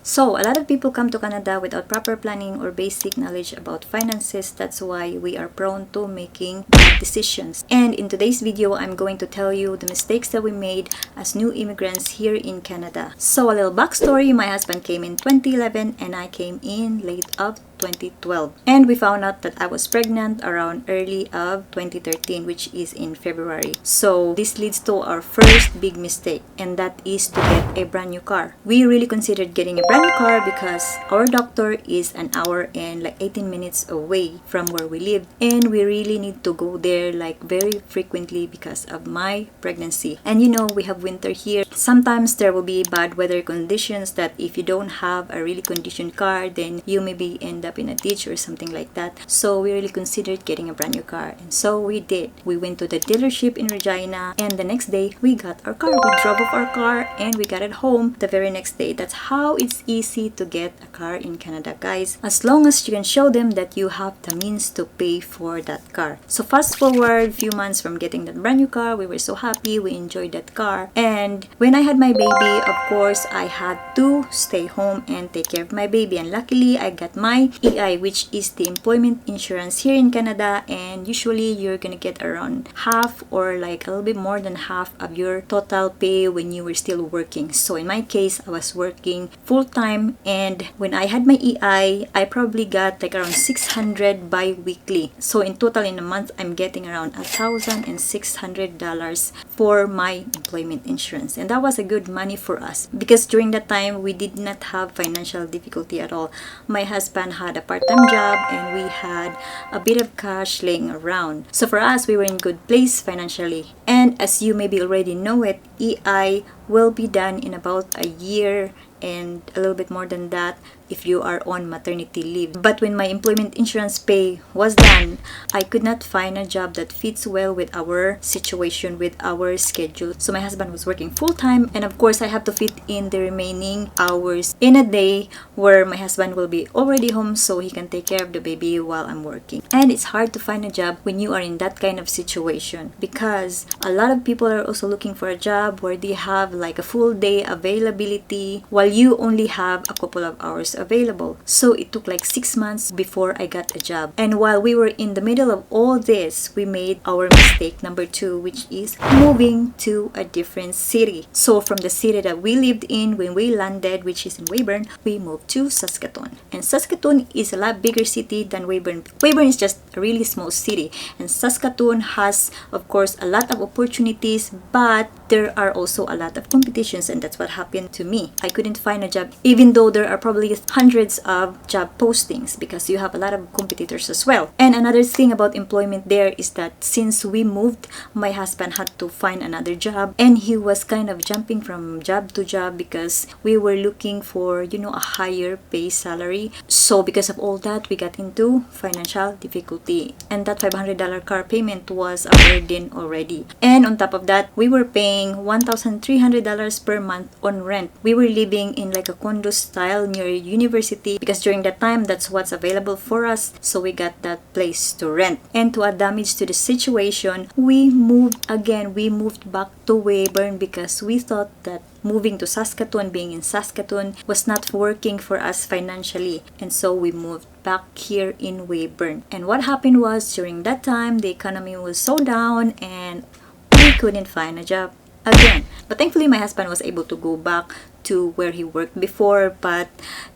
So, a lot of people come to Canada without proper planning or basic knowledge about finances. That's why we are prone to making bad decisions. And in today's video, I'm going to tell you the mistakes that we made as new immigrants here in Canada. So, a little backstory. My husband came in 2011 and I came in late of 2012. And we found out that I was pregnant around early of 2013, which is in February. So, this leads to our first big mistake, and that is to get a brand new car. We really considered getting a brand new car because our doctor is an hour and like 18 minutes away from where we live, and we really need to go there like very frequently because of my pregnancy. And you know, we have winter here. Sometimes there will be bad weather conditions that if you don't have a really conditioned car, then you maybe end up in a ditch or something like that. So we really considered getting a brand new car, and so we did. We went to the dealership in Regina, and the next day we got our car. We drove off our car and we got it home the very next day. That's how it's easy to get a car in Canada, guys, as long as you can show them that you have the means to pay for that car. So fast forward a few months from getting that brand new car, we were so happy, we enjoyed that car. And when I had my baby, of course I had to stay home and take care of my baby, and luckily I got my EI, which is the employment insurance here in Canada, and usually you're gonna get around half or like a little bit more than half of your total pay when you were still working. So in my case, I was working full-time, and when I had my EI, I probably got like around 600 bi-weekly. So in total in a month, I'm getting around $1,600 for my employment insurance, and that was a good money for us because during that time we did not have financial difficulty at all. My husband had a part-time job and we had a bit of cash laying around. So for us, we were in good place financially. And as you maybe already know it, EI will be done in about a year and a little bit more than that if you are on maternity leave. But when my employment insurance pay was done, I could not find a job that fits well with our situation, with our schedule. So my husband was working full-time, and of course I have to fit in the remaining hours in a day where my husband will be already home so he can take care of the baby while I'm working. And it's hard to find a job when you are in that kind of situation because a lot of people are also looking for a job where they have like a full day availability while you only have a couple of hours available. So it took like 6 months before I got a job. And while we were in the middle of all this, we made our mistake number 2, which is moving to a different city. So from the city that we lived in when we landed, which is in Weyburn, we moved to Saskatoon. And Saskatoon is a lot bigger city than Weyburn. Weyburn is just a really small city, and Saskatoon has of course a lot of opportunities, but there are also a lot of competitions, and that's what happened to me. I couldn't find a job even though there are probably hundreds of job postings because you have a lot of competitors as well. And another thing about employment there is that since we moved, my husband had to find another job, and he was kind of jumping from job to job because we were looking for, you know, a higher pay salary. So because of all that, we got into financial difficulty, and that $500 car payment was a burden already. And on top of that, we were paying $1,300 per month on rent. We were living in like a condo style near university because during that time that's what's available for us, so we got that place to rent. And to add damage to the situation, we moved again. We moved back to Weyburn because we thought that moving to Saskatoon, being in Saskatoon, was not working for us financially, and so we moved back here in Weyburn. And what happened was during that time the economy was so down and we couldn't find a job again. But thankfully my husband was able to go back to where he worked before, but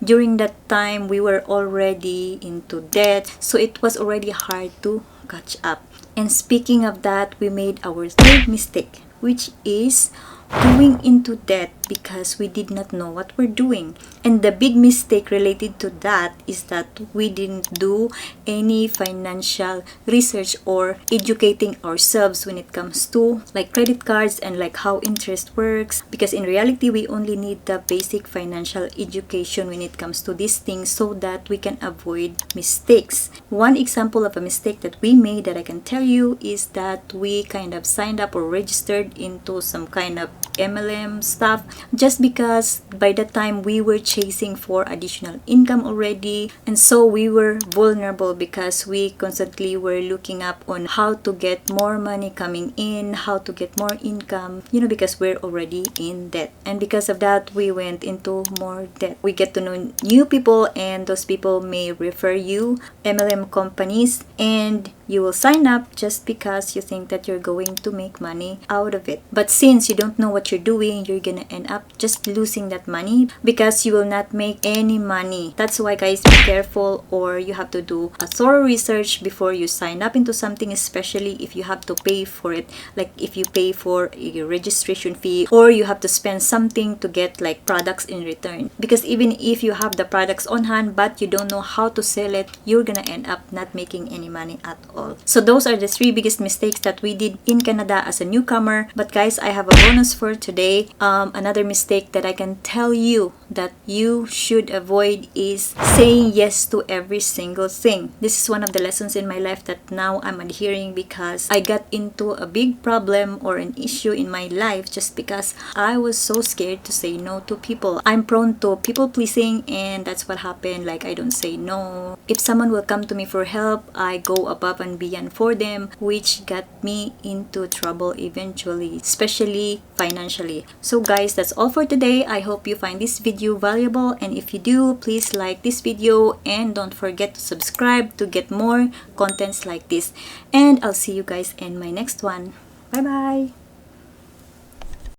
during that time we were already into debt, so it was already hard to catch up. And speaking of that, we made our third mistake, which is going into debt because we did not know what we're doing. And the big mistake related to that is that we didn't do any financial research or educating ourselves when it comes to like credit cards and like how interest works, because in reality we only need the basic financial education when it comes to these things so that we can avoid mistakes. One example of a mistake that we made that I can tell you is that we kind of signed up or registered into some kind of MLM stuff just because by the time we were chasing for additional income already, and so we were vulnerable because we constantly were looking up on how to get more money coming in, how to get more income, because we're already in debt. And because of that, we went into more debt. We get to know new people, and those people may refer you MLM companies, and you will sign up just because you think that you're going to make money out of it. But since you don't know what you're doing, you're gonna end up just losing that money because you will not make any money. That's why, guys, be careful, or you have to do a thorough research before you sign up into something, especially if you have to pay for it. Like if you pay for a registration fee, or you have to spend something to get like products in return. Because even if you have the products on hand but you don't know how to sell it, you're gonna end up not making any money at all. So those are the 3 biggest mistakes that we did in Canada as a newcomer. But guys, I have a bonus for today. Another mistake that I can tell you that you should avoid is saying yes to every single thing. This is one of the lessons in my life that now I'm adhering, because I got into a big problem or an issue in my life just because I was so scared to say no to people. I'm prone to people pleasing, and that's what happened. Like, I don't say no. If someone will come to me for help, I go above and beyond for them, which got me into trouble eventually, especially financially. So guys, that's all for today. I hope you find this video valuable, and if you do, please like this video and don't forget to subscribe to get more contents like this. And I'll see you guys in my next one. Bye bye.